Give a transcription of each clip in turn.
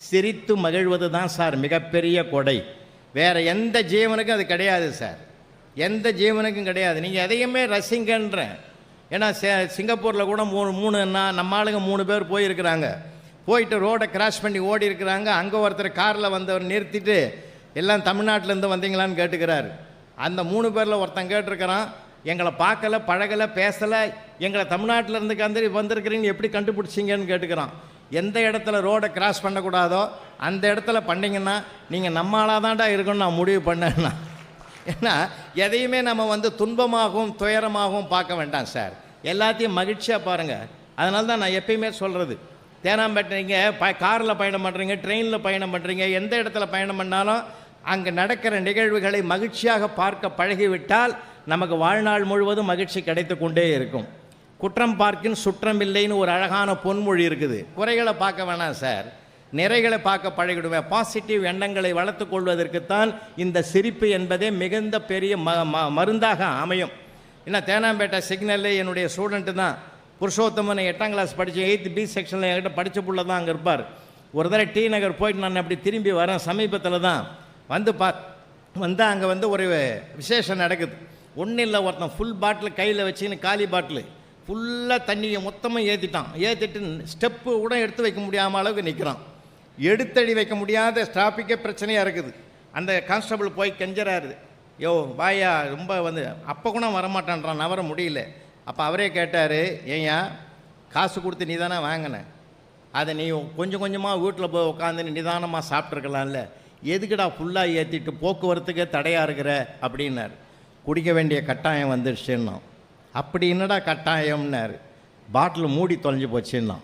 சிரித்து மகிழ்வது தான் சார் மிகப்பெரிய கொடை. வேறு எந்த ஜீவனுக்கும் அது கிடையாது சார், எந்த ஜீவனுக்கும் கிடையாது. நீங்கள் எதையுமே ரசிங்கன்றேன். ஏன்னா சிங்கப்பூரில் கூட நம்ம ஆளுங்க 3 பேர் போயிருக்கிறாங்க. போயிட்டு ரோடை கிராஸ் பண்ணி ஓடி இருக்கிறாங்க. அங்கே ஒருத்தர் காரில் வந்தவர் நிறுத்திட்டு, எல்லாம் தமிழ்நாட்டிலேருந்து வந்தீங்களான்னு கேட்டுக்கிறார். அந்த 3 பேரில் ஒருத்தன் கேட்டிருக்கிறான், எங்களை பார்க்கலை, பழகலை, பேசலை, எங்களை தமிழ்நாட்டிலேருந்து வந்திருக்கிறீங்க எப்படி கண்டுபிடிச்சிங்கன்னு கேட்டுக்கிறான். எந்த இடத்துல ரோடை கிராஸ் பண்ணக்கூடாதோ அந்த இடத்துல பண்ணிங்கன்னா நீங்கள் நம்ம ஆளாக தான்டா இருக்கணும்னு நான் முடிவு பண்ணேன்னா. ஏன்னா எதையுமே நம்ம துன்பமாகவும் துயரமாகவும் பார்க்க வேண்டாம் சார், எல்லாத்தையும் மகிழ்ச்சியாக பாருங்கள். அதனால தான் நான் எப்பயுமே சொல்கிறது, தேனாம்பேட்டை நீங்கள் காரில் பயணம் பண்ணுறீங்க, ட்ரெயினில் பயணம் பண்ணுறீங்க, எந்த இடத்துல பயணம் பண்ணாலும் அங்கே நடக்கிற நிகழ்வுகளை மகிழ்ச்சியாக பார்க்க பழகிவிட்டால் நமக்கு வாழ்நாள் முழுவதும் மகிழ்ச்சி கிடைத்து கொண்டே இருக்கும். குற்றம் பார்க்கின் சுற்றம் இல்லைன்னு ஒரு அழகான பொன்மொழி இருக்குது. குறைகளை பார்க்க வேணாம் சார், நிறைகளை பார்க்க பழகிடுவேன். பாசிட்டிவ் எண்ணங்களை வளர்த்து கொள்வதற்குத்தான் இந்த சிரிப்பு என்பதே மிகுந்த பெரிய மருந்தாக அமையும். ஏன்னா தேனாம்பேட்டை சிக்னலில் என்னுடைய ஸ்டூடெண்ட்டு தான் புருஷோத்தமன் 8ஆம் கிளாஸ் படித்து 8th B செக்ஷனில் என்கிட்ட படித்த புள்ள தான் அங்கே இருப்பார். ஒரு தடவை டி நகர் போயிட்டு நான் அப்படி திரும்பி வரேன், சமீபத்தில் தான் வந்து அங்கே ஒரு விசேஷம் நடக்குது. ஒன்றும் இல்லை, ஒருத்தன் ஃபுல் பாட்டில் கையில் வச்சுன்னு காலி பாட்டில் ஃபுல்லாக தண்ணியை மொத்தமாக ஏற்றிட்டு ஸ்டெப்பு கூட எடுத்து வைக்க முடியாமல் அளவுக்கு நிற்கிறான். எடுத்தடி வைக்க முடியாத டிராஃபிக்கே பிரச்சனையாக இருக்குது. அந்த கான்ஸ்டபிள் போய் கெஞ்சறாரு, யோ வாயா ரொம்ப அப்போ கூட வரமாட்டான்றான், நவர முடியல. அப்போ அவரே கேட்டார், ஏயா காசு கொடுத்து நீ தானே வாங்கினேன், அதை நீ கொஞ்சம் கொஞ்சமாக வீட்டில் போய் உட்காந்து நிதானமாக சாப்பிட்ருக்கலாம்ல, எதுக்குடா ஃபுல்லாக ஏற்றிட்டு போக்குவரத்துக்கே தடையாக இருக்கிற அப்படின்னார். குடிக்க வேண்டிய கட்டாயம் வந்துடுச்சுன்னா. அப்படி என்னடா கட்டாயம்னாரு, பாட்டில் மூடி தொலைஞ்சு போச்சுன்னா.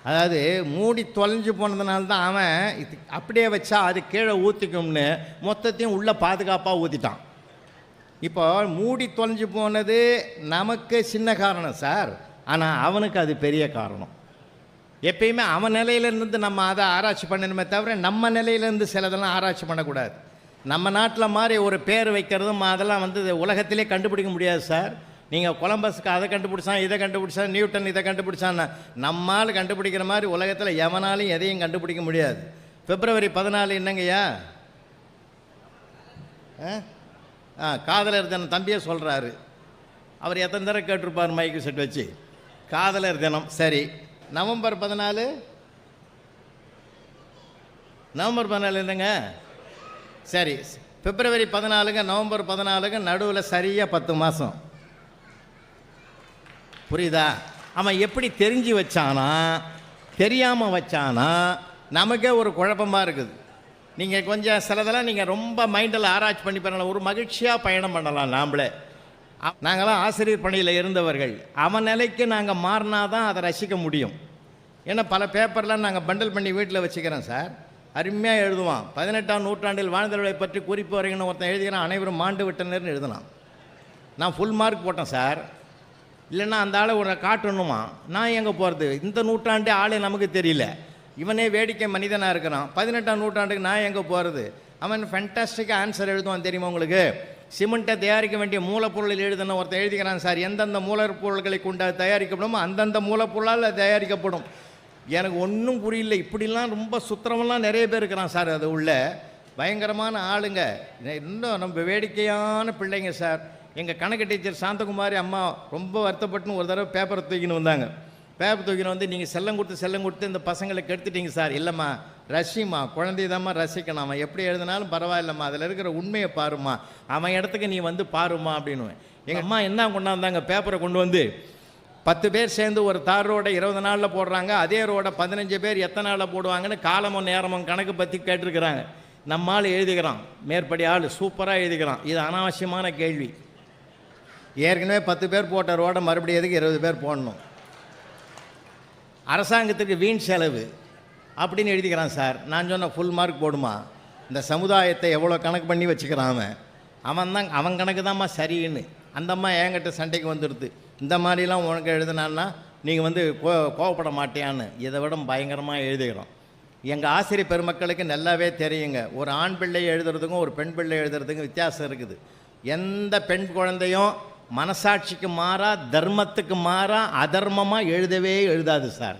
அதாவது மூடி தொலைஞ்சு போனதுனால தான் அவன் இது அப்படியே வச்சா அது கீழே ஊற்றிக்கும்னு மொத்தத்தையும் உள்ளே பாதுகாப்பாக ஊற்றிட்டான். இப்போ மூடி தொலைஞ்சு போனது நமக்கு சின்ன காரணம் சார், ஆனால் அவனுக்கு அது பெரிய காரணம். எப்பயுமே அவன் நிலையிலேருந்து நம்ம அதை ஆராய்ச்சி பண்ணணுமே தவிர நம்ம நிலையிலேருந்து சிலதெல்லாம் ஆராய்ச்சி பண்ணக்கூடாது. நம்ம நாட்டில் மாதிரி ஒரு பேர் வைக்கிறதும் அதெல்லாம் உலகத்திலே கண்டுபிடிக்க முடியாது சார். நீங்கள் கொலம்பஸுக்கு அதை கண்டுபிடிச்சான், இதை கண்டுபிடிச்சான், நியூட்டன் இதை கண்டுபிடிச்சான்னா நம்மால் கண்டுபிடிக்கிற மாதிரி உலகத்தில் எவனாலும் எதையும் கண்டுபிடிக்க முடியாது. February 14 என்னங்கய்யா? காதலர் தினம் தம்பியே சொல்கிறாரு. அவர் எத்தனை தடவை கேட்டிருப்பார் மைக்கு செட் வச்சு, காதலர் தினம். சரி, November 14 என்னங்க? சரி, February 14 November 14 நடுவில் சரியாக 10 மாதம். புரியுதா? அவன் எப்படி தெரிஞ்சு வச்சானா தெரியாமல் வச்சானா நமக்கே ஒரு குழப்பமாக இருக்குது. நீங்கள் கொஞ்சம் சிலதெல்லாம் நீங்கள் ரொம்ப மைண்டில் ஆராய்ச்சி பண்ணி பண்ணலாம், ஒரு மகிழ்ச்சியாக பயணம் பண்ணலாம். நாங்களாம் ஆசிரியர் பணியில் இருந்தவர்கள், அவன் நிலைக்கு நாங்கள் மாறினா தான் அதை ரசிக்க முடியும். ஏன்னா பல பேப்பர்லாம் நாங்கள் பண்டில் பண்ணி வீட்டில் வச்சுக்கிறோம் சார், அருமையாக எழுதுவான். 18ஆம் நூற்றாண்டில் வாழ்ந்தவர்களை பற்றி குறிப்பு வரைகணும் ஒருத்தன் எழுதிக்கிறான், அனைவரும் மாண்டு விட்டனர்னு எழுதினான். நான் ஃபுல் மார்க் போட்டேன் சார். இல்லைன்னா அந்த ஆளை ஒரு காட்டணுமா, நான் எங்கே போகிறது? இந்த நூற்றாண்டே ஆளே நமக்கு தெரியல, இவனே வேடிக்கை மனிதனாக இருக்கிறான். 18ஆம் நூற்றாண்டுக்கு நான் எங்கே போகிறது? அவன் ஃபேண்டாஸ்டிக்காக ஆன்சர் எழுதுவான். தெரியுமா உங்களுக்கு? சிமெண்ட்டை தயாரிக்க வேண்டிய மூலப்பொருளில் எழுதுன ஒருத்தன் எழுதிக்கிறான் சார், எந்தெந்த மூலப்பொருள்களை கொண்டு தயாரிக்கப்படும் அந்தந்த மூலப்பொருளால் தயாரிக்கப்படும். எனக்கு ஒன்றும் புரியல. இப்படிலாம் ரொம்ப சுத்திரமெல்லாம் நிறைய பேர் இருக்கிறான் சார். அது உள்ள பயங்கரமான ஆளுங்க, இன்னும் நம்ம வேடிக்கையான பிள்ளைங்க சார். எங்கள் கணக்கு டீச்சர் சாந்தகுமாரி அம்மா ரொம்ப வருத்தப்பட்டுன்னு ஒரு தடவை பேப்பரை தூக்கின்னு வந்தாங்க. பேப்பர் தூக்கின்னு நீங்கள் செல்லம் கொடுத்து இந்த பசங்களை கெடுத்துட்டீங்க சார். இல்லைம்மா, ரசிம்மா, குழந்தைதாம்மா ரசிக்கணும், அவன் எப்படி எழுதினாலும் பரவாயில்லம்மா, அதில் இருக்கிற உண்மையை பாருமா, அவன் இடத்துக்கு நீ பாருமா அப்படின்னு. எங்கள் அம்மா என்ன கொண்டாந்தாங்க, பேப்பரை கொண்டு வந்து 10 பேர் சேர்ந்து ஒரு தார் ரோடை 20 நாளில் போடுறாங்க, அதே ரோடை 15 பேர் எத்தனை நாளில் போடுவாங்கன்னு காலமும் நேரமும் கணக்கு பற்றி கேட்டிருக்கிறாங்க. நம்மால் எழுதிக்கிறான், மேற்படி ஆள் சூப்பராக எழுதிக்கிறான். இது அனாவசியமான கேள்வி. ஏற்கனவே 10 பேர் போட்ட ரோடை மறுபடியும் எதுக்கு 20 பேர் போடணும்? அரசாங்கத்துக்கு வீண் செலவு அப்படின்னு எழுதிக்கிறான் சார். நான் சொன்ன ஃபுல் மார்க் போடுமா? இந்த சமுதாயத்தை எவ்வளோ கணக்கு பண்ணி வச்சுக்கிறான் அவன் கணக்கு தான்மா சரின்னு. அந்த அம்மா என்கிட்ட சண்டைக்கு வந்துடுது, இந்த மாதிரிலாம் உனக்கு எழுதுனான்னா நீங்கள் கோவப்பட மாட்டியான்னு. இதை விட பயங்கரமாக எழுதுகிறோம். எங்கள் ஆசிரியர் பெருமக்களுக்கு நல்லாவே தெரியுங்க, ஒரு ஆண் பிள்ளை எழுதுறதுக்கும் ஒரு பெண் பிள்ளை எழுதுறதுக்கும் வித்தியாசம் இருக்குது. எந்த பெண் குழந்தையும் மனசாட்சிக்கு மாறா, தர்மத்துக்கு மாறா, அதர்மமாக எழுதவே எழுதாது சார்.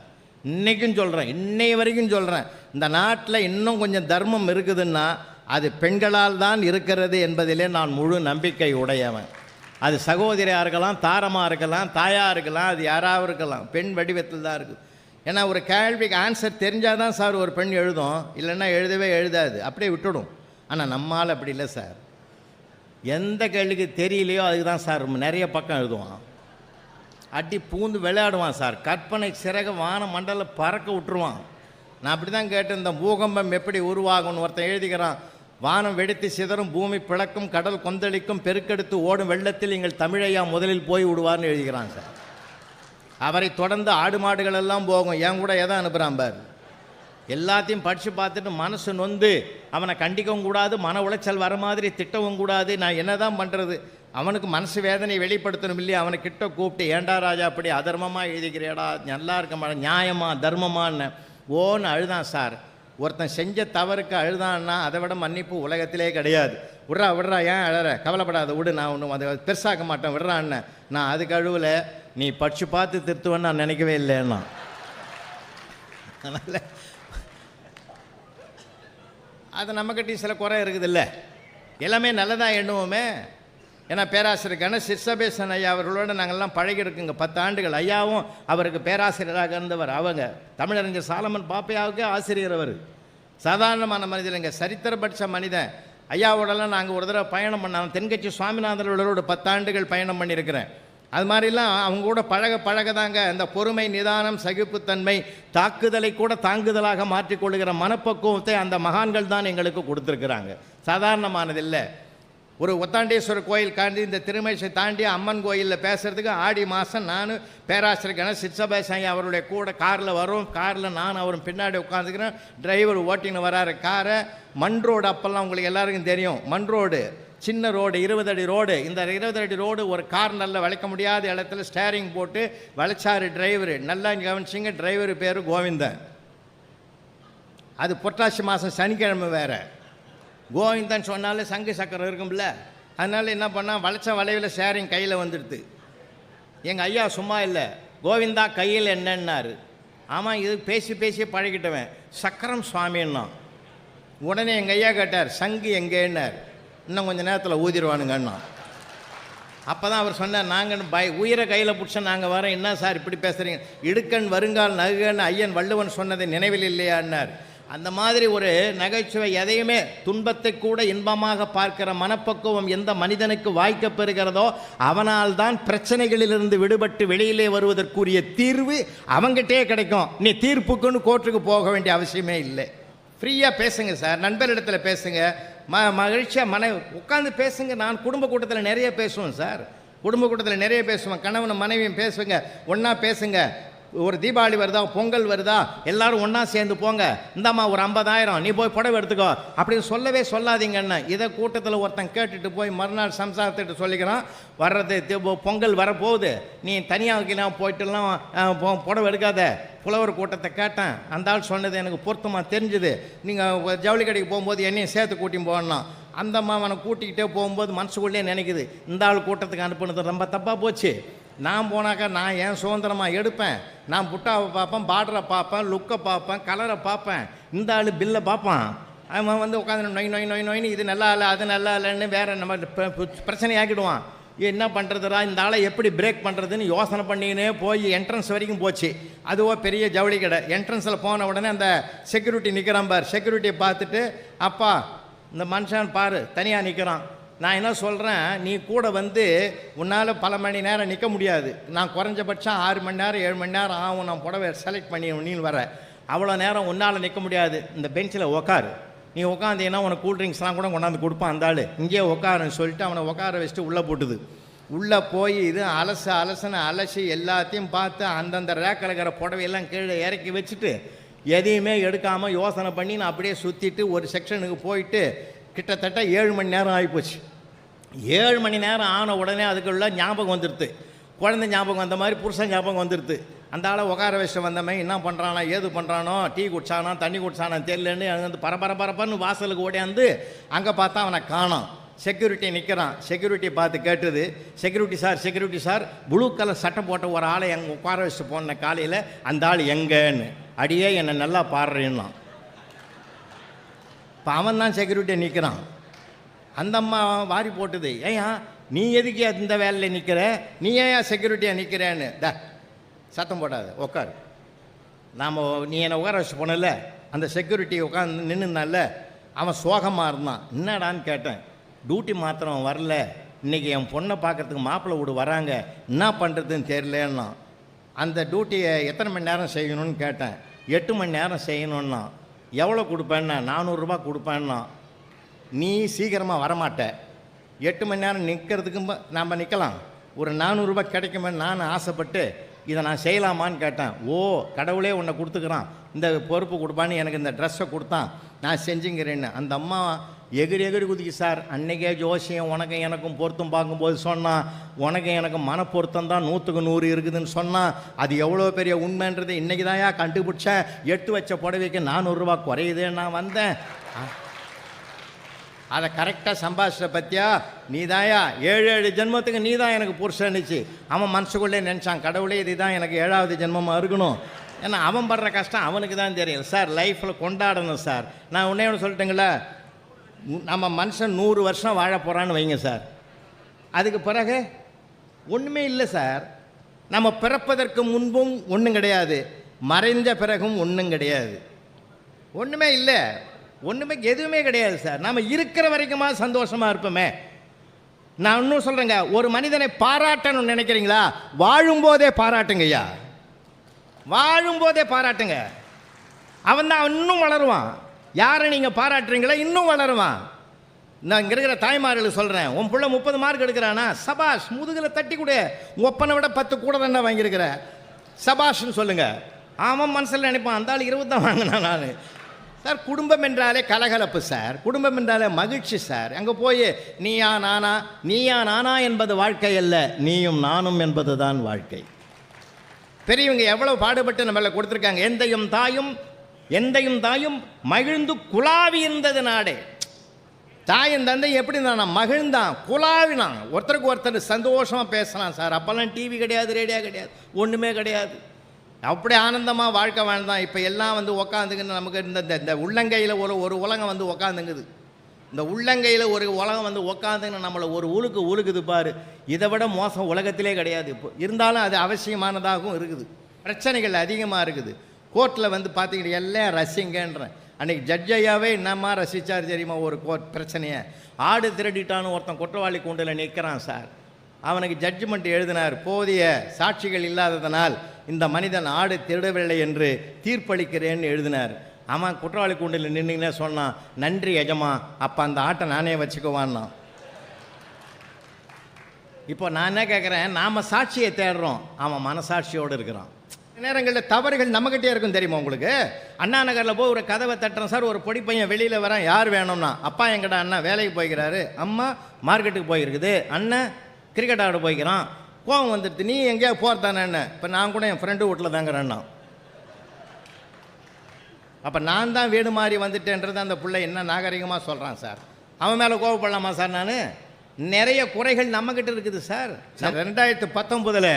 இன்றைக்கும் சொல்கிறேன், இன்னைய வரைக்கும் சொல்கிறேன், இந்த நாட்டில் இன்னும் கொஞ்சம் தர்மம் இருக்குதுன்னா அது பெண்களால் தான் இருக்கிறது என்பதிலே நான் முழு நம்பிக்கை உடையவன். அது சகோதரியாக இருக்கலாம், தாரமாக இருக்கலாம், தாயாக இருக்கலாம், அது யாராவது இருக்கலாம், பெண் வடிவத்தில் தான் இருக்குது. ஏன்னா ஒரு கேள்விக்கு ஆன்சர் தெரிஞ்சால் தான் சார் ஒரு பெண் எழுதும், இல்லைன்னா எழுதவே எழுதாது, அப்படியே விட்டுடும். ஆனால் நம்மால் அப்படி இல்லை சார். எந்த கேள்விக்கு தெரியலையோ அதுக்கு தான் சார் நிறைய பக்கம் எழுதுவான், அடி பூந்து விளையாடுவான் சார், கற்பனை சிறக வான மண்டல பறக்க விட்டுருவான். நான் அப்படி தான் கேட்டேன், இந்த பூகம்பம் எப்படி உருவாகும்னு ஒருத்தன் எழுதிக்கிறான். வானம் வெடித்து சிதறும், பூமி பிளக்கும், கடல் கொந்தளிக்கும், பெருக்கெடுத்து ஓடும் வெள்ளத்தில் எங்கள் தமிழையா முதலில் போய் விடுவார்னு எழுதிக்கிறான் சார். அவரை தொடர்ந்து ஆடு மாடுகள் எல்லாம் போகும். என் கூட எதை அனுப்புகிறான் பார். எல்லாத்தையும் படித்து பார்த்துட்டு மனசு நொந்து அவனை கண்டிக்கவும் கூடாது, மன உளைச்சல் வர மாதிரி திட்டவும் கூடாது. நான் என்ன தான் பண்ணுறது, அவனுக்கு மனசு வேதனை வெளிப்படுத்தணும் இல்லையா. அவனை கிட்ட கூப்பிட்டு, ஏண்டா ராஜா அப்படி அதர்மமாக எழுதிக்கிறேடா, நல்லா இருக்க மாட்டேன், நியாயமா தர்மமான்னு ஓன்னு அழுதான் சார். ஒருத்தன் செஞ்ச தவறுக்கு அழுதான்னா அதை விட மன்னிப்பு உலகத்திலே கிடையாது. விட்றா ஏன் அழற, கவலைப்படாத விடு, நான் ஒன்றும் அதை பெருசாக்க மாட்டேன் விட்றான்னு. நான் அதுக்கு அழுவில், நீ படித்து பார்த்து திருத்துவேன்னு நான் நினைக்கவே இல்லைன்னா. அதனால் அது நம்மக்கிட்டையும் சில குறை இருக்குது இல்லை, எல்லாமே நல்லதாக எண்ணுவோமே. ஏன்னா பேராசிரியர் கணேஷ் சிற்சபேசன் ஐயா அவர்களோடு நாங்கள்லாம் பழகிருக்குங்க 10 ஆண்டுகள். ஐயாவும் அவருக்கு பேராசிரியராக இருந்தவர். அவங்க தமிழறிஞர் சாலமன் பாப்பையாவுக்கு ஆசிரியர். அவர் சாதாரணமான மனிதர், இங்கே சரித்திரபட்ச மனிதன். ஐயாவோடலாம் நாங்கள் ஒரு தடவை பயணம் பண்ணோம். தென்கட்சி சுவாமிநாதனோட 10 ஆண்டுகள் பயணம் பண்ணியிருக்கிறேன். அது மாதிரிலாம் அவங்க கூட பழக தாங்க இந்த பொறுமை, நிதானம், சகிப்புத்தன்மை, தாக்குதலை கூட தாங்குதலாக மாற்றிக்கொள்ளுகிற மனப்பக்குவத்தை அந்த மகான்கள் தான் எங்களுக்கு கொடுத்துருக்குறாங்க. சாதாரணமானதில்லை. ஒரு ஒத்தாண்டேஸ்வரர் கோயில் தாண்டி இந்த திருமேசை தாண்டி அம்மன் கோயிலில் பேசுகிறதுக்கு ஆடி மாதம் நான் பேராசிரியர் கணேஷ் சிற்சபேசன் அவருடைய கூட காரில் வரும். காரில் நான் அவரும் பின்னாடி உட்காந்துக்கிறேன். டிரைவர் ஓட்டின்னு வராரு காரை. மண் ரோடு அப்போல்லாம் உங்களுக்கு எல்லாருக்கும் தெரியும். மண் ரோடு சின்ன ரோடு, 20 அடி ரோடு. இந்த 20 அடி ரோடு ஒரு கார் நல்லா வளைக்க முடியாத இடத்துல ஸ்டேரிங் போட்டு வளைச்சாரு டிரைவரு. நல்லா கவனிச்சிங்க, டிரைவர் பேர் கோவிந்தன். அது புரட்டாசி மாதம் சனிக்கிழமை வேறு. கோவிந்தன் சொன்னாலே சங்கு சக்கரம் இருக்கும்ல, அதனால் என்ன பண்ணால் வளைச்ச வளைவில் ஷேரிங் கையில் வந்துடுது. எங்கள் ஐயா சும்மா இல்லை, கோவிந்தா கையில் என்னன்னாரு. ஆமாம், இது பேசி பேசி பழகிட்டவன். சக்கரம் சுவாமின்னா. உடனே எங்கள் ஐயா கேட்டார், சங்கு எங்கேன்னார். இன்னும் கொஞ்சம் நேரத்தில் ஊதிடுவானுங்கண்ணா. அப்போ தான் அவர் சொன்னார், நாங்கள் உயிரை கையில் பிடிச்ச நாங்கள் வரோம், என்ன சார் இப்படி பேசுகிறீங்க, இடுக்கண் வருங்கால் நகுகன்னு ஐயன் வள்ளுவன் சொன்னதை நினைவில் இல்லையான்னார். அந்த மாதிரி ஒரு நகைச்சுவை, எதையுமே துன்பத்தை கூட இன்பமாக பார்க்கிற மனப்பக்குவம் எந்த மனிதனுக்கு வாய்க்கப் பெறுகிறதோ அவனால் தான் பிரச்சனைகளிலிருந்து விடுபட்டு வெளியிலே வருவதற்குரிய தீர்வு அவங்ககிட்டே கிடைக்கும். நீ தீர்ப்புக்குன்னு கோர்ட்டுக்கு போக வேண்டிய அவசியமே இல்லை. ஃப்ரீயாக பேசுங்க சார், நண்பரிடத்தில் பேசுங்க, மகிழ்ச்சியாக உட்காந்து பேசுங்க. நான் குடும்ப கூட்டத்தில் நிறைய பேசுவேன் சார், குடும்ப கூட்டத்தில் நிறைய பேசுவேன். கணவன் மனைவியும் பேசுங்க, ஒன்றா பேசுங்க. ஒரு தீபாவளி வருதா, பொங்கல் வருதா, எல்லாரும் ஒன்றா சேர்ந்து போங்க, இந்தாம்மா ஒரு 50,000 நீ போய் புடவை எடுத்துக்கோ அப்படின்னு சொல்லவே சொல்லாதீங்கன்னு. இதை கூட்டத்தில் ஒருத்தன் கேட்டுட்டு போய் மறுநாள் சம்சாரத்திட்டு சொல்லிக்கிறான், வர்றது பொங்கல் வரப்போகுது, நீ தனியாக போயிட்டுலாம் புடவை எடுக்காத. புலவர் கூட்டத்தை கேட்டேன், அந்த ஆள் சொன்னது எனக்கு பொருத்தமாக தெரிஞ்சுது. நீங்கள் ஜவுளி கடைக்கு போகும்போது என்னையும் சேர்த்து கூட்டின்னு போகணும். அந்த அவனை கூட்டிக்கிட்டே போகும்போது மனசுக்குள்ளே நினைக்குது, இந்த ஆள் கூட்டத்துக்கு அனுப்புனது ரொம்ப தப்பாக போச்சு. நான் போனாக்கா நான் ஏன் சுதந்திரமாக எடுப்பேன், நான் புட்டாவை பார்ப்பேன், பார்டரை பார்ப்பேன், லுக்கை பார்ப்பேன், கலரை பார்ப்பேன். இந்த ஆள் பில்லை பார்ப்பான். அவன் உட்காந்து நொய் இது நல்லா இல்லை அது நல்லா இல்லைன்னு வேறு நம்ம பிரச்சனை ஆக்கிடுவான். என்ன பண்ணுறதுடா, இந்த ஆளை எப்படி பிரேக் பண்ணுறதுன்னு யோசனை பண்ணிக்கினே போய் என்ட்ரன்ஸ் வரைக்கும் போச்சு. அதுவோ பெரிய ஜவுளி கடை. என்ட்ரன்ஸில் போன உடனே அந்த செக்யூரிட்டி நிற்கிறான் பார். செக்யூரிட்டியை பார்த்துட்டு, அப்பா இந்த மனுஷன் பாரு தனியாக நிற்கிறான், நான் என்ன சொல்கிறேன், நீ கூட உன்னால் பல மணி நேரம் நிற்க முடியாது. நான் குறைஞ்சபட்சம் 6 மணி நேரம் 7 மணி நேரம் ஆகும் நான் புடவை செலக்ட் பண்ணி நீ வர. அவ்வளோ நேரம் உன்னால் நிற்க முடியாது. இந்த பெஞ்சில் உட்காரு, நீ உட்காந்தீங்கன்னா உனக்கு கூல்ட்ரிங்க்ஸ்லாம் கூட கொண்டாந்து கொடுப்பான் அந்த ஆள். இங்கேயே உட்காருன்னு சொல்லிட்டு அவனை உட்கார வச்சுட்டு உள்ளே போட்டுது. உள்ளே போய் இது அலசுன்னு அலசி எல்லாத்தையும் பார்த்து அந்தந்த ரேக்கில் இருக்கிற புடவையெல்லாம் கீழே இறக்கி வச்சுட்டு எதையுமே எடுக்காமல் யோசனை பண்ணி நான் அப்படியே சுற்றிட்டு ஒரு செக்ஷனுக்கு போயிட்டு கிட்டத்தட்ட 7 மணி நேரம் ஆகிப்போச்சு. 7 மணி நேரம் ஆன உடனே அதுக்குள்ள ஞாபகம் வந்துடுது. குழந்தை ஞாபகம் வந்த மாதிரி புருஷன் ஞாபகம் வந்துடுது. அந்த ஆளை உட்கார வச்சு வந்தமே என்ன பண்ணுறானோ ஏது பண்ணுறானோ, டீ குடிச்சானோ தண்ணி குடிச்சானோ தெரியலன்னு அது பரபரன்னு வாசலுக்கு ஓடியாந்து அங்கே பார்த்தா அவனை காணோம். செக்யூரிட்டி நிற்கிறான். செக்யூரிட்டியை பார்த்து கேட்டுது, செக்யூரிட்டி சார் ப்ளூ கலர் சட்டை போட்ட ஒரு ஆளை எங்கே உட்கார வச்சு போன காலையில், அந்த ஆள் எங்கேன்னு. அடியே என்னை நல்லா பாடுறேன்னா. இப்போ அவன் தான் செக்யூரிட்டியை நிற்கிறான். அந்த அம்மா வாரி போட்டுது, ஏயா நீ எதுக்கு இந்த வேலையில் நிற்கிற, நீ ஏன் செக்யூரிட்டியாக நிற்கிறேன்னு. சத்தம் போடாது, உட்காரு. நாம் நீ என்னை உட்கார வச்சு போனல, அந்த செக்யூரிட்டி உட்காந்து நின்றுனால அவன் சோகமாக இருந்தான். என்னடான்னு கேட்டேன். டியூட்டி மாத்திரம் வரல, இன்றைக்கி என் பொண்ணை பார்க்குறதுக்கு மாப்பிள்ளை வீடு வராங்க, என்ன பண்ணுறதுன்னு தெரியலன்னா. அந்த டியூட்டியை எத்தனை மணி நேரம் செய்யணும்னு கேட்டேன். 8 மணி நேரம் செய்யணுன்னா. எவ்வளோ கொடுப்பேன்னா 400 கொடுப்பேன்னா. நீ சீக்கிரமாக வரமாட்ட, 8 மணி நேரம் நிற்கிறதுக்கு நாம் நிற்கலாம், ஒரு 400 கிடைக்குமே. நான் ஆசைப்பட்டு இதை நான் செய்யலாமான்னு கேட்டேன். ஓ, கடவுளே உன்னை கொடுத்துக்கிறான், இந்த பொறுப்பு கொடுப்பான்னு எனக்கு இந்த ட்ரெஸ்ஸை கொடுத்தான், நான் செஞ்சுங்கிறேன்னு. அந்த அம்மா எகிரி எகிரி குதிக்கு. சார், அன்றைக்கே ஜோசியம் உனக்கும் எனக்கும் பொருத்தம் பார்க்கும்போது சொன்னான், உனக்கும் எனக்கு மன பொருத்தம் தான் 100க்கு 100 இருக்குதுன்னு சொன்னான். அது எவ்வளோ பெரிய உண்மைன்றது இன்றைக்கி தான்யா கண்டுபிடிச்சேன். 8 வச்ச புடவைக்கு 400 குறையுதுன்னு நான் வந்தேன். அதை கரெக்டாக சம்பாஷித்த பற்றியா, நீ தாயா 7 ஜென்மத்துக்கு நீ தான் எனக்கு புருஷன்னுச்சு. அவன் மனசுக்குள்ளே நினச்சான், கடவுளே இது தான் எனக்கு 7வது ஜென்மமாக இருக்கணும். ஏன்னா அவன் படுற கஷ்டம் அவனுக்கு தான் தெரியும். சார், லைஃப்பில் கொண்டாடணும் சார். நான் உன்னே ஒன்று சொல்லிட்டேங்களா, நம்ம மனுஷன் 100 வருஷம் வாழ போகிறான்னு வைங்க சார், அதுக்கு பிறகு ஒன்றுமே இல்லை சார். நம்ம பிறப்பதற்கு முன்பும் ஒன்றும் கிடையாது, மறைஞ்ச பிறகும் ஒன்றும் கிடையாது, ஒன்றுமே இல்லை, ஒன்றுமே எதுவுமே கிடையாது சார். நம்ம இருக்கிற வரைக்குமா சந்தோஷமாக இருப்போமே. நான் இன்னும் சொல்கிறேங்க, ஒரு மனிதனை பாராட்டணும்னு நினைக்கிறீங்களா, வாழும்போதே பாராட்டுங்கய்யா, வாழும்போதே பாராட்டுங்க. அவன் தான் இன்னும் வளருவான். யாரை நீங்கள் பாராட்டுறீங்களா இன்னும் வளருவான். நான் இங்கே இருக்கிற தாய்மார்களுக்கு சொல்கிறேன், உன் பிள்ளை 30 மார்க் எடுக்கிறானா, சபாஷ், முதுகில் தட்டி கொடு. ஒப்பனை விட 10 கூட தானே வாங்கியிருக்கிற, சபாஷ்ன்னு சொல்லுங்கள். அவன் மனசில் நினைப்பான், அந்த ஆள் 20 தான் வாங்கினான் நான். சார், குடும்பம் என்றாலே கலகலப்பு சார், குடும்பம் என்றாலே மகிழ்ச்சி சார். அங்கே போய் நீயா நானா, நீயா நானா என்பது வாழ்க்கை அல்ல, நீயும் நானும் என்பது தான் வாழ்க்கை. பெரியவங்க எவ்வளோ பாடுபட்டு நம்மள கொடுத்துருக்காங்க. எந்தையும் தாயும் மகிழ்ந்து குழாவி இருந்தது நாடே. தாயும் தந்தை எப்படி நான் மகிழ்ந்தான், குழாவினான், ஒருத்தருக்கு ஒருத்தர் சந்தோஷமாக பேசலாம் சார். அப்போல்லாம் டிவி கிடையாது, ரேடியோ கிடையாது, ஒன்றுமே கிடையாது. அப்படி ஆனந்தமாக வாழ்க்கை வாழ்ந்தான். இப்போ எல்லாம் வந்து உக்காந்துக்குன்னு நமக்கு இந்த உள்ளங்கையில் ஒரு உலகம் வந்து உக்காந்துங்குது. இந்த உள்ளங்கையில் ஒரு உலகம் வந்து உக்காந்துங்கன்னு நம்மளை ஒரு உழுக்குது பாரு. இதை விட மோசம் உலகத்திலே கிடையாது. இப்போ இருந்தாலும் அது அவசியமானதாகவும் இருக்குது. பிரச்சனைகள் அதிகமாக இருக்குது. கோர்ட்டில் வந்து பார்த்திங்கன்னா எல்லாம் ரசிங்கன்றேன். அன்றைக்கி ஜட்ஜையாவே என்னம்மா ரசித்தார் தெரியுமா ஒரு கோர்ட் பிரச்சனையை. ஆடு திருடிட்டான்னு ஒருத்தன் குற்றவாளி கூண்டில் நிற்கிறான் சார். அவனுக்கு ஜட்ஜ்மெண்ட் எழுதினார், போதிய சாட்சிகள் இல்லாததனால் இந்த மனிதன் ஆடு திருடவில்லை என்று தீர்ப்பளிக்கிறேன்னு எழுதினார். அவன் குற்றவாளி கூண்டில் நின்றுங்கன்னே சொன்னான், நன்றி எஜமா, அப்போ அந்த ஆட்டை நானே வச்சுக்குவான்னா. இப்போ நான் என்ன கேட்குறேன், நாம் சாட்சியை தேடுறோம், அவன் மனசாட்சியோடு இருக்கிறான். நேரங்களில் தவறுகள் நம்மகிட்டே இருக்கும் தெரியுமா உங்களுக்கு. அண்ணா நகரில் போய் ஒரு கதவை தட்டுறேன் சார், ஒரு பொடி பையன் வெளியில் வரான், யார் வேணும்னா, அப்பா எங்கடா, அண்ணா வேலைக்கு போய்க்கிறாரு, அம்மா மார்க்கெட்டுக்கு போயிருக்குது, அண்ணன் கிரிக்கெட் ஆட போய்க்கிறான். கோவம் வந்துடுது, நீ எங்கேயா போகிறதானே என்ன. இப்போ நான் கூட என் ஃப்ரெண்டு வீட்டில் தாங்கிறேன்னா, அப்போ நான் தான் வீடு மாறி வந்துட்டேன்றது அந்த பிள்ளை என்ன நாகரிகமாக சொல்கிறான் சார். அவன் மேலே கோவப்படலாமா சார்? நான் நிறைய குறைகள் நம்மக்கிட்ட இருக்குது சார். 2019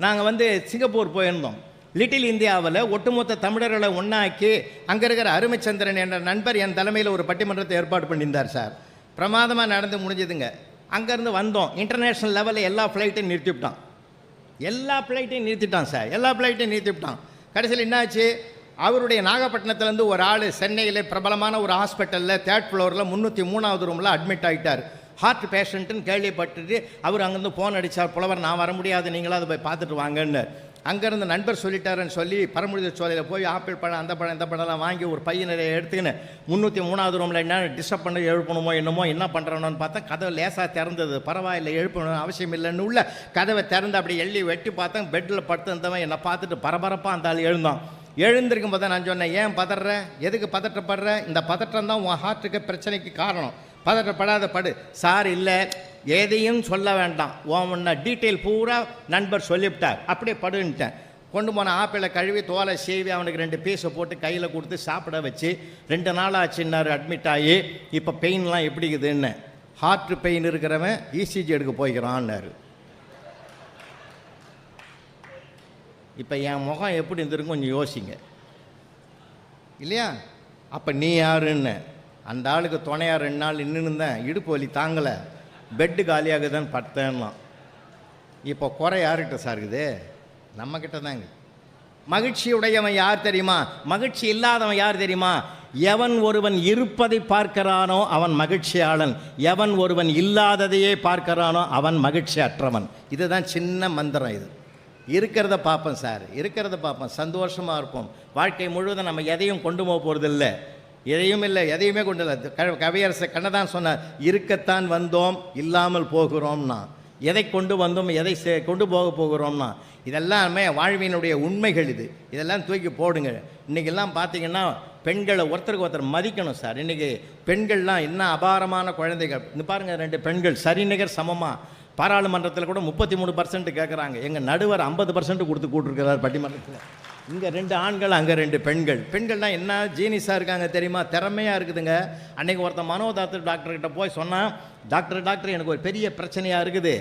நாங்கள் வந்து சிங்கப்பூர் போயிருந்தோம். லிட்டில் இந்தியாவில் ஒட்டுமொத்த தமிழர்களை ஒன்றாக்கி அங்கே இருக்கிற அருமைச்சந்திரன் என்ற நண்பர் என் தலைமையில் ஒரு பட்டிமன்றத்தை ஏற்பாடு பண்ணியிருந்தார் சார். பிரமாதமாக நடந்து முடிஞ்சதுங்க. அங்கேருந்து வந்தோம். இன்டர்நேஷ்னல் லெவலில் எல்லா ஃப்ளைட்டையும் நிறுத்திவிட்டான், சார், எல்லா ஃப்ளைட்டையும் நிறுத்திவிட்டான். கடைசியில் என்னாச்சு, அவருடைய நாகப்பட்டினத்துலேருந்து ஒரு ஆள் சென்னையில் பிரபலமான ஒரு ஹாஸ்பிட்டலில் 3rd ஃப்ளோரில் 303வது ரூமில் அட்மிட் ஆகிட்டார். ஹார்ட் பேஷண்ட்டுன்னு கேள்விப்பட்டுட்டு அவர் அங்கேருந்து ஃபோன் அடித்தார், புலவர் நான் வர முடியாது, நீங்களும் அதை போய் பார்த்துட்டு வாங்கன்னு. அங்கேருந்து நண்பர் சொல்லிட்டாருன்னு சொல்லி பரமுடித சோலையில் போய் ஆப்பிள் பழம் அந்த பழம் இந்த பழம்லாம் வாங்கி ஒரு பையனை எடுத்துக்கின்னு 303வது ரூமில் என்ன டிஸ்டர்ப் பண்ணி எழுப்பணுமோ என்னமோ என்ன பண்ணுறோன்னு பார்த்தா கதவை லேசாக திறந்தது. பரவாயில்லை, எழுப்பணும் அவசியம் இல்லைன்னு உள்ள கதவை திறந்து அப்படி எள்ளி வெட்டி பார்த்தேன். பெட்டில் படுத்து இருந்தவன் என்னை பார்த்துட்டு பரபரப்பாக அந்த ஆள் எழுந்தான். எழுந்திருக்கும் போது நான் சொன்னேன், ஏன் பதற, எதுக்கு பதற்றப்படுற, இந்த பதற்றம் தான் உன் ஹார்ட்டுக்கு பிரச்சனைக்கு காரணம், பதற்றப்படாத படு. சார் இல்லை, எதையும் சொல்ல வேண்டாம், உன்ன டீட்டெயில் பூரா நண்பர் சொல்லிவிட்டார், அப்படியே படுன்ட்டேன். கொண்டு போன ஆப்பிளை கழுவி தோலை சீவி அவனுக்கு 2 பீஸை போட்டு கையில் கொடுத்து சாப்பிட வச்சு 2 நாள் ஆச்சுன்னாரு அட்மிட் ஆகி. இப்போ பெயின்லாம் எப்படி இருக்குதுன்னு, ஹார்ட் பெயின் இருக்கிறவன் இசிஜி எடுக்க போய்க்கிறான்னாரு. இப்போ என் முகம் எப்படி இருந்திருக்கும் கொஞ்சம் யோசிங்க. இல்லையா? அப்போ நீ யாருன்னு அந்த ஆளுக்கு துணையாக 2 நாள் நின்று இருந்தேன், இடுப்பு வலி தாங்கலை, பெட்டு காலியாகுதுன்னு படுத்தேன்னா. இப்போ குறை யார்கிட்ட சார் இருக்குது? நம்மக்கிட்ட தாங்க. மகிழ்ச்சியுடையவன் யார் தெரியுமா? மகிழ்ச்சி இல்லாதவன் யார் தெரியுமா? எவன் ஒருவன் இருப்பதை பார்க்கிறானோ அவன் மகிழ்ச்சியாளன், எவன் ஒருவன் இல்லாததையே பார்க்கிறானோ அவன் மகிழ்ச்சி அற்றவன். இதுதான் சின்ன மந்திரம். இது இருக்கிறத பார்ப்போம் சார், இருக்கிறத பார்ப்போம், சந்தோஷமாக இருப்போம். வாழ்க்கை முழுவதும் நம்ம எதையும் கொண்டு போக போகிறதில்ல, எதையும் இல்லை, எதையுமே கொண்டு இல்லை. கவியரசர் கண்ணதான் சொன்னார், இருக்கத்தான் வந்தோம் இல்லாமல் போகிறோம்னா. எதை கொண்டு வந்தோம், எதை கொண்டு போக போகிறோம்னா, இதெல்லாமே வாழ்வினுடைய உண்மைகள். இதெல்லாம் தூக்கி போடுங்க. இன்றைக்கெல்லாம் பார்த்தீங்கன்னா பெண்களை ஒருத்தருக்கு ஒருத்தர் மதிக்கணும் சார். இன்றைக்கி பெண்கள்லாம் என்ன அபாரமான குழந்தைகள். இந்த பாருங்கள், 2 பெண்கள் சரிநிகர் சமமாக. பாராளுமன்றத்தில் கூட 33% கேட்குறாங்க. எங்கள் நடுவர் 50% கொடுத்து கூட்டிருக்கிறார் பட்டிமன்றத்தில். இங்கே 2 ஆண்கள், அங்கே 2 பெண்கள். பெண்கள்லாம் என்ன ஜீனிஸாக இருக்காங்க தெரியுமா? திறமையாக இருக்குதுங்க. அன்றைக்கி ஒருத்தன் மனோதாத்து டாக்டர்கிட்ட போய் சொன்னால், டாக்டர் எனக்கு ஒரு பெரிய பிரச்சனையாக இருக்குது.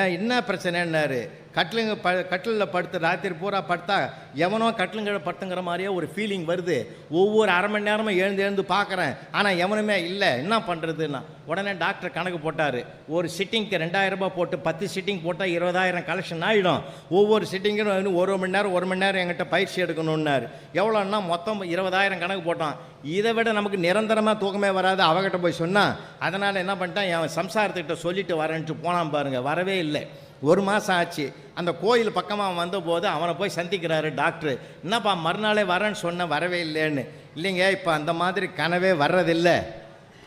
ஏன் என்ன பிரச்சனைன்னாரு? கட்டிலில் படுத்து ராத்திரி பூரா படுத்தா எவனோ கட்டிலுங்க படுத்துங்கிற மாதிரியே ஒரு ஃபீலிங் வருது. ஒவ்வொரு அரை மணி நேரமும் எழுந்து பார்க்குறேன், ஆனால் எவனுமே இல்லை, என்ன பண்ணுறதுன்னா. உடனே டாக்டர் கணக்கு போட்டார். ஒரு சிட்டிங்க்கு 2000 ரூபாய் போட்டு 10 சிட்டிங் போட்டால் 20,000 கலெக்ஷன் ஆகிடும். ஒவ்வொரு சிட்டிங்கும் 1 மணி நேரம் என்கிட்ட பயிற்சி எடுக்கணுன்னாரு. எவ்வளோன்னா மொத்தம் 20,000 கணக்கு போட்டான். இதை விட நமக்கு நிரந்தரமாக தூக்கமே வராது. அவகிட்ட போய் சொன்னால், அதனால் என்ன பண்ணிட்டான், என் சம்சாரத்துக்கிட்ட சொல்லிட்டு வரேன்ட்டு போனான் பாருங்கள். வரவே இல்லை. 1 மாதம் ஆச்சு. அந்த கோயில் பக்கமாக வந்தபோது அவனை போய் சந்திக்கிறாரு டாக்டர். என்னப்பா மறுநாளே வரேன்னு சொன்ன, வரவே இல்லைன்னு. இல்லைங்க, இப்போ அந்த மாதிரி கனவே வர்றதில்லை,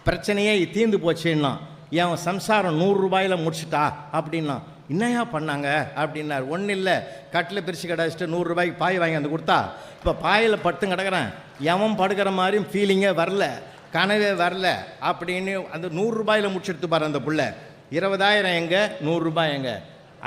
பிரச்சனையே தீர்ந்து போச்சுன்னா. என் சம்சாரம் 100 ரூபாயில் முடிச்சுட்டா அப்படின்னா. என்னையா பண்ணாங்க அப்படின்னார். ஒன்றும் இல்லை, கட்டில் பிரித்து கிடச்சிட்டு 100 ரூபாய்க்கு பாய் வாங்கி வந்து கொடுத்தா, இப்போ பாயில் படுத்து கிடக்கிறேன், எவன் படுக்கிற மாதிரியும் ஃபீலிங்கே வரல, கனவே வரல அப்படின்னு. அந்த 100 ரூபாயில் முடிச்செடுத்து பாரு அந்த புள்ள. 20,000 எங்கே, 100 ரூபாய் எங்கே?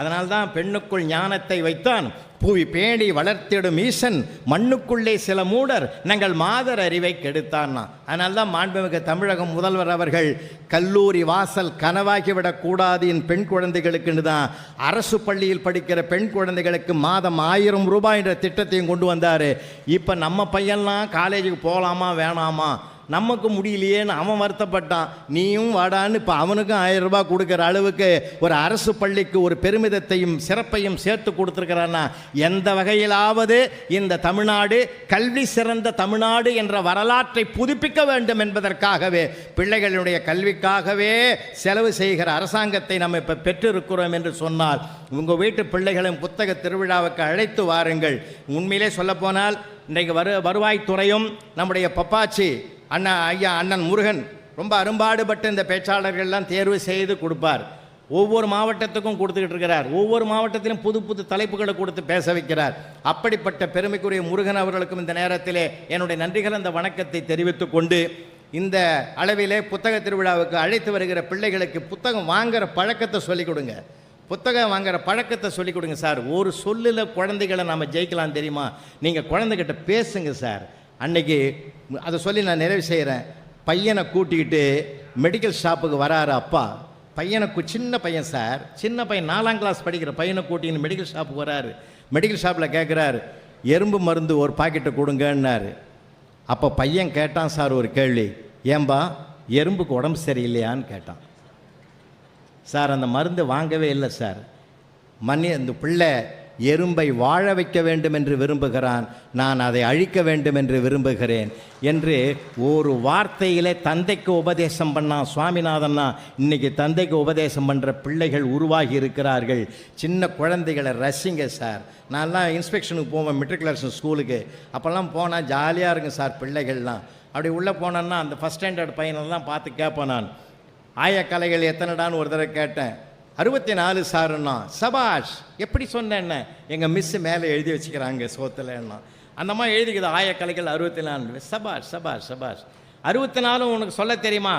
அதனால்தான் பெண்ணுக்குள் ஞானத்தை வைத்தான் புவி பேணி வளர்த்திடும் ஈசன், மண்ணுக்குள்ளே சில மூடர் நாங்கள் மாதர் அறிவை கெடுத்தான்னா. அதனால்தான் மாண்புமிகு தமிழகம் முதல்வர் அவர்கள் கல்லூரி வாசல் கனவாகிவிடக்கூடாது என் பெண் குழந்தைகளுக்குன்னு தான் அரசு பள்ளியில் படிக்கிற பெண் குழந்தைகளுக்கு மாதம் 1000 ரூபாய் என்ற திட்டத்தையும் கொண்டு வந்தார். இப்போ நம்ம பையன்லாம் காலேஜுக்கு போகலாமா வேணாமா, நமக்கு முடியலையேன்னு அவன் வருத்தப்பட்டான். நீயும் வாடான்னு இப்போ அவனுக்கும் 1000 ரூபாய் கொடுக்குற அளவுக்கு ஒரு அரசு பள்ளிக்கு ஒரு பெருமிதத்தையும் சிறப்பையும் சேர்த்து கொடுத்துருக்கிறான்னா, எந்த வகையிலாவது இந்த தமிழ்நாடு கல்வி சிறந்த தமிழ்நாடு என்ற வரலாற்றை புதுப்பிக்க வேண்டும் என்பதற்காகவே, பிள்ளைகளுடைய கல்விக்காகவே செலவு செய்கிற அரசாங்கத்தை நம்ம இப்போ பெற்றிருக்கிறோம் என்று சொன்னால், உங்கள் வீட்டு பிள்ளைகளின் புத்தக திருவிழாவுக்கு அழைத்து வாருங்கள். உண்மையிலே சொல்லப்போனால் இன்றைக்கு வருவாய்த்துறையும் நம்முடைய பப்பாச்சி அண்ணன் முருகன் ரொம்ப அரும்பாடுபட்டு இந்த பேச்சாளர்கள்லாம் தேர்வு செய்து கொடுப்பார். ஒவ்வொரு மாவட்டத்துக்கும் கொடுத்துக்கிட்டு இருக்கிறார். ஒவ்வொரு மாவட்டத்திலும் புது புது தலைப்புகளை கொடுத்து பேச வைக்கிறார். அப்படிப்பட்ட பெருமைக்குரிய முருகன் அவர்களுக்கும் இந்த நேரத்திலே என்னுடைய நன்றிகள், அந்த வணக்கத்தை தெரிவித்துக் கொண்டு, இந்த அளவிலே புத்தக திருவிழாவுக்கு அழைத்து வருகிற பிள்ளைகளுக்கு புத்தகம் வாங்குகிற பழக்கத்தை சொல்லிக் கொடுங்க. புத்தகம் வாங்குகிற பழக்கத்தை சொல்லிக் கொடுங்க சார். ஒரு சொல்லில் குழந்தைகளை நாம் ஜெயிக்கலாம் தெரியுமா? நீங்கள் குழந்தைகிட்ட பேசுங்க சார். அன்னைக்கு அதை சொல்லி நான் நிறைவு செய்கிறேன். பையனை கூட்டிக்கிட்டு மெடிக்கல் ஷாப்புக்கு வராரு அப்பா. சின்ன பையன் சார், சின்ன பையன் 4ஆம் கிளாஸ் படிக்கிற பையனை கூட்டின்னு மெடிக்கல் ஷாப்புக்கு வராரு. மெடிக்கல் ஷாப்பில் கேட்குறாரு, எறும்பு மருந்து ஒரு பாக்கெட்டை கொடுங்கன்னாரு. அப்போ பையன் கேட்டான் சார் ஒரு கேள்வி, ஏன்பா எறும்புக்கு உடம்பு சரியில்லையான்னு கேட்டான். சார் அந்த மருந்து வாங்கவே இல்லை சார். இந்த பிள்ளை எறும்பை வாழ வைக்க வேண்டும் என்று விரும்புகிறான், நான் அதை அழிக்க வேண்டும் என்று விரும்புகிறேன் என்று ஒரு வார்த்தையிலே தந்தைக்கு உபதேசம் பண்ணான் சுவாமிநாதன்னா. இன்றைக்கி தந்தைக்கு உபதேசம் பண்ணுற பிள்ளைகள் உருவாகி இருக்கிறார்கள். சின்ன குழந்தைகளை ரசிங்க சார். நான்லாம் இன்ஸ்பெக்ஷனுக்கு போவேன் மெட்ரிகுலேஷன் ஸ்கூலுக்கு. அப்போல்லாம் போனால் ஜாலியாக இருக்குங்க சார் பிள்ளைகள்லாம். அப்படி உள்ளே போனேன்னா அந்த ஃபஸ்ட் ஸ்டாண்டர்ட் பையனெல்லாம் பார்த்து கேட்பேன் நான், ஆயக்கலைகள் எத்தனைடான்னு ஒரு தடவை கேட்டேன். 64 சாருன்னா. சபாஷ், எப்படி சொன்னேன்ன? எங்கள் மிஸ்ஸு மேலே எழுதி வச்சுக்கிறாங்க சோத்துலன்னா. அந்த மாதிரி எழுதிக்குது ஆயக்கலைகள் 64. சபாஷ் சபாஷ் சபாஷ். 64 உனக்கு சொல்ல தெரியுமா?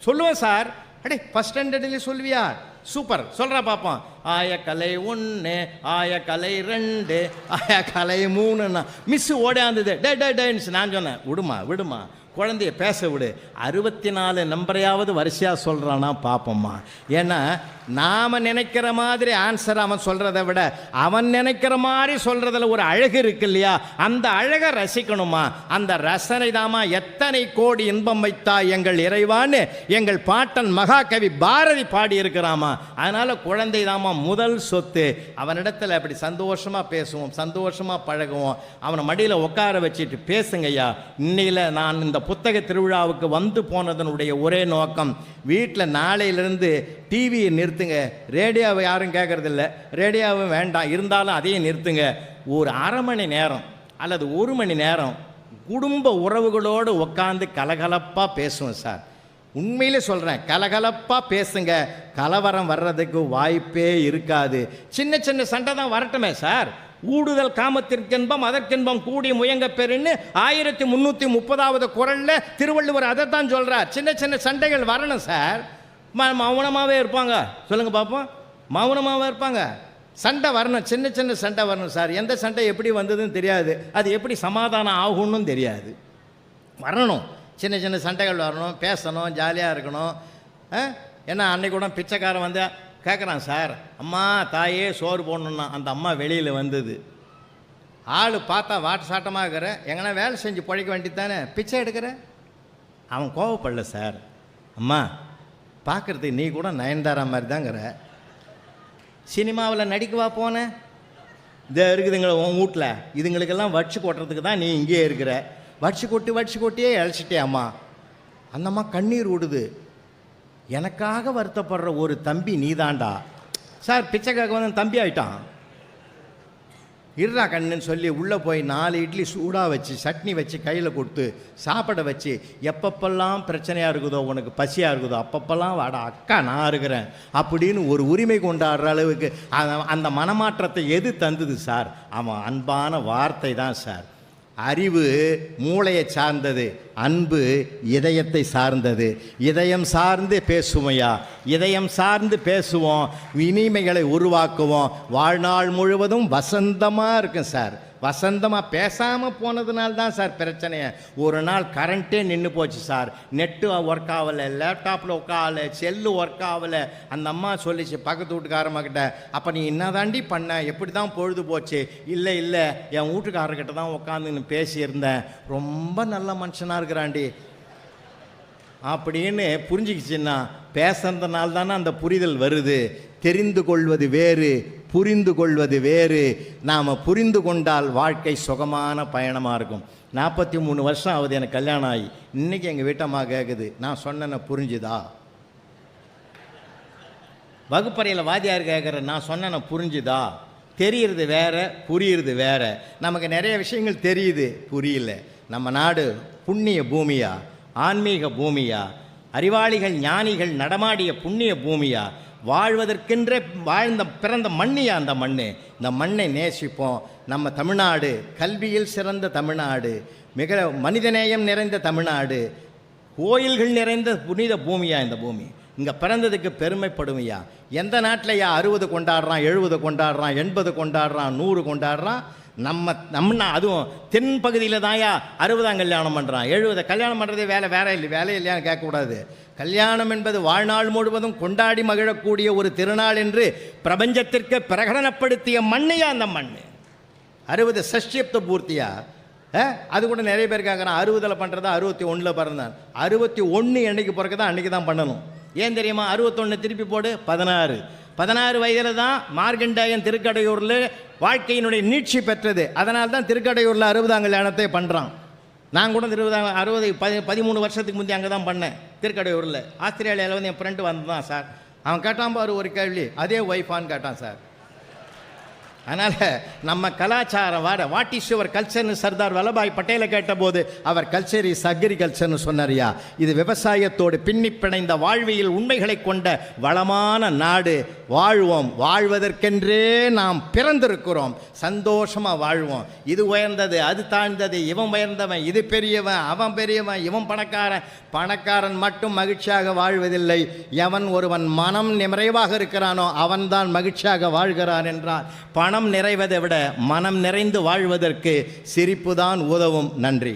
சொல்லுவேன் சார். அடே ஃபஸ்ட் ஸ்டாண்டர்ட்லேயே சொல்லுவியா? சூப்பர், சொல்கிறா பார்ப்போம். ஆயக்கலை 1, ஆயக்கலை 2, ஆயக்கலை 3ன்னா மிஸ்ஸு ஓடாந்தது டேன்னு நான் சொன்னேன், விடுமா குழந்தைய பேச விடு. 64 நம்பரையாவது வரிசையாக சொல்கிறானா பார்ப்போம்மா. ஏன்னா நாம் நினைக்கிற மாதிரி ஆன்சர் அவன் சொல்கிறத விட அவன் நினைக்கிற மாதிரி சொல்கிறதுல ஒரு அழகு இருக்கு இல்லையா, அந்த அழகை ரசிக்கணுமா. அந்த ரசனை தாமா எத்தனை கோடி இன்பம் வைத்தா எங்கள் இறைவான்னு எங்கள் பாட்டன் மகாகவி பாரதி பாடி இருக்கிறாமா. அதனால் குழந்தை தாமா முதல் சொத்து. அவனிடத்தில் அப்படி சந்தோஷமாக பேசுவோம், சந்தோஷமாக பழகுவோம். அவனை மடியில் உட்கார வச்சுட்டு பேசுங்கய்யா. இன்னையில் நான் இந்த புத்தக திருவிழாவுக்கு வந்து போனதனுடைய ஒரே நோக்கம், வீட்டில் நாளையிலிருந்து டிவியை நிறுத்துங்க, ரேடியோவை யாரும் கேட்குறதில்ல, ரேடியோவும் வேண்டாம், இருந்தாலும் அதையும் நிறுத்துங்க. ஒரு அரை மணி நேரம் அல்லது 1 மணி நேரம் குடும்ப உறவுகளோடு உட்காந்து கலகலப்பாக பேசுவோம் சார். உண்மையிலே சொல்கிறேன், கலகலப்பாக பேசுங்க, கலவரம் வர்றதுக்கு வாய்ப்பே இருக்காது. சின்ன சின்ன சண்டை தான் வரட்டுமே சார். ஊடுதல் காமத்திற்கென்பம் அதற்கென்பம் கூடி முயங்க பெருன்னு 1330வது குறளில் திருவள்ளுவர் அதை தான் சொல்கிறார். சின்ன சின்ன சண்டைகள் வரணும் சார். மௌனமாகவே இருப்பாங்க, சொல்லுங்கள் பார்ப்போம். மௌனமாகவே இருப்பாங்க. சண்டை வரணும், சின்ன சின்ன சண்டை வரணும் சார். எந்த சண்டை எப்படி வந்ததுன்னு தெரியாது, அது எப்படி சமாதானம் ஆகும்னு தெரியாது. வரணும், சின்ன சின்ன சண்டைகள் வரணும், பேசணும், ஜாலியாக இருக்கணும். ஏன்னா அன்னைக்கு கூட பிச்சைக்காரன் வந்து கேட்குறான் சார், அம்மா தாயே சோறு போடணுன்னா. அந்த அம்மா வெளியில் வந்தது. ஆள் பார்த்தா வாட்டு சாட்டமாக இருக்கிற, எங்கன்னா வேலை செஞ்சு பழைக்க வேண்டியது தானே, பிச்சை எடுக்கிற. அவன் கோவப்படல சார், அம்மா பார்க்குறதுக்கு நீ கூட நயன்தாரா மாதிரி தாங்கிற, சினிமாவில் நடிக்கவா போனேன், இதை இருக்குதுங்கள உன் வீட்டில், இதுங்களுக்கெல்லாம் வடிச்சு கொட்டுறதுக்கு தான் நீ இங்கேயே இருக்கிற, வடிச்சு கொட்டியே இழைச்சிட்டே அம்மா. அந்த அம்மா கண்ணீர் விடுது. எனக்காக வருத்தப்படுற ஒரு தம்பி நீதாண்டா சார். பிச்சைக்காக வந்து தம்பி ஆகிட்டான். இருடா கண்ணுன்னு சொல்லி உள்ளே போய் 4 இட்லி சூடாக வச்சு சட்னி வச்சு கையில் கொடுத்து சாப்பிட வச்சு, எப்பப்பெல்லாம் பிரச்சனையாக இருக்குதோ, உனக்கு பசியாக இருக்குதோ, அப்பப்பெல்லாம் வாடா அக்கா நான் இருக்கிறேன் அப்படின்னு ஒரு உரிமை கொண்டாடுற அளவுக்கு அந்த மனமாற்றத்தை எது தந்தது சார்? அவன் அன்பான வார்த்தை தான் சார். அறிவு மூளையை சார்ந்தது, அன்பு இதயத்தை சார்ந்தது. இதயம் சார்ந்து பேசுமையா, இதயம் சார்ந்து பேசுவோம், இனிமைகளை உருவாக்குவோம். வாழ்நாள் முழுவதும் வசந்தமாக இருக்கும் சார். வசந்தமாக பேசாமல் போனதுனால தான் சார் பிரச்சனையே. ஒரு நாள் கரண்ட்டே நின்று போச்சு சார். நெட்டு ஒர்க் ஆகலை, லேப்டாப்பில் ஒர்க் ஆகலை, செல்லு ஒர்க் ஆகலை. அந்த அம்மா சொல்லிச்சு பக்கத்து வீட்டுக்காரம்மாக்கிட்ட, அப்போ நீ என்ன தாண்டி பண்ண, எப்படி தான் பொழுது போச்சு? இல்லை என் வீட்டுக்காரர்கிட்ட தான் உட்காந்துன்னு பேசியிருந்தேன், ரொம்ப நல்ல மனுஷனாக இருக்கிறாண்டி அப்படின்னு புரிஞ்சுக்கிச்சின்னா, பேசுறதுனால தானே அந்த புரிதல் வருது. தெரிந்து கொள்வது வேறு, புரிந்து கொள்வது வேறு. நாம் புரிந்து கொண்டால் வாழ்க்கை சுகமான பயணமாக இருக்கும். 43 வருஷம் ஆகுது எனக்கு கல்யாணம் ஆகி. இன்றைக்கி எங்கள் வீட்டம்மா கேட்குது, நான் சொன்னேன்னு புரிஞ்சுதா? வகுப்பறையில் வாத்தியார் கேட்குற, நான் சொன்னேன்னு புரிஞ்சுதா? தெரிகிறது வேற, புரியுறது வேற. நமக்கு நிறைய விஷயங்கள் தெரியுது, புரியல. நம்ம நாடு புண்ணிய பூமியா, ஆன்மீக பூமியா, அறிவாளிகள் ஞானிகள் நடமாடிய புண்ணிய பூமியா, வாழ்வதற்கென்ற பிறந்த மண்ணியா அந்த மண்? இந்த மண்ணை நேசிப்போம். நம்ம தமிழ்நாடு கல்வியில் சிறந்த தமிழ்நாடு, மிக மனிதநேயம் நிறைந்த தமிழ்நாடு, கோயில்கள் நிறைந்த புனித பூமியா இந்த பூமி. இங்கே பிறந்ததுக்கு பெருமைப்படுமையா. எந்த நாட்டிலையா 60 கொண்டாடுறான், 70 கொண்டாடுறான், 80 கொண்டாடுறான், 100 கொண்டாடுறான்? நம்ம அதுவும் தென் பகுதியில் தான்யா 60ஆம் கல்யாணம் பண்ணுறான், 70 கல்யாணம் பண்ணுறதே வேலை இல்லையான்னு கேட்கக்கூடாது. கல்யாணம் என்பது வாழ்நாள் முழுவதும் கொண்டாடி மகிழக்கூடிய ஒரு திருநாள் என்று பிரபஞ்சத்திற்கு பிரகடனப்படுத்திய மண்ணையா அந்த மண். 60 சஷ்டியப்த பூர்த்தியா, அது கூட நிறைய பேர் கேட்குறான். 60ல் பண்ணுறதா 61ல் பிறந்தான். 61 என்னைக்கு பிறக்குதா அன்றைக்கி தான் பண்ணணும். ஏன் தெரியுமா? 61 திருப்பி போடு 16 வயதில் தான் மார்கண்டேயன் திருக்கடையூரில் வாழ்க்கையினுடைய நீட்சி பெற்றது. அதனால தான் திருக்கடையூரில் 60ஆம் கல்யாணத்தை பண்ணுறான். நான் கூட 13 வருஷத்துக்கு முந்தைய அங்கே தான் பண்ணேன், திருக்கடையூரில். ஆஸ்திரேலியாவில் வந்து என் ஃப்ரெண்டு வந்து தான் சார். அவன் கேட்டான் பாரு ஒரு கேள்வி, அதே ஒய்ஃபான்னு கேட்டான் சார். அதனால் நம்ம கலாச்சாரம் வாட் இஸ் யுவர் கல்ச்சர்னு சர்தார் வல்லபாய் பட்டேலை கேட்டபோது அவர் கல்ச்சர் இஸ் அக்ரிகல்ச்சர்னு சொன்னாரியா. இது விவசாயத்தோடு பின்னி பிணைந்த வாழ்வியல் உண்மைகளை கொண்ட வளமான நாடு. வாழ்வோம், வாழ்வதற்கென்றே நாம் பிறந்திருக்கிறோம், சந்தோஷமாக வாழ்வோம். இது உயர்ந்தது, அது தாழ்ந்தது, இவன் உயர்ந்தவன், இது பெரியவன், அவன் பெரியவன், இவன் பணக்காரன். பணக்காரன் மட்டும் மகிழ்ச்சியாக வாழ்வதில்லை. எவன் ஒருவன் மனம் நிறைவாக இருக்கிறானோ அவன்தான் மகிழ்ச்சியாக வாழ்கிறான் என்றார். பணம் நிறைவதை விட மனம் நிறைந்து வாழ்வதற்கு சிரிப்புதான் உதவும். நன்றி.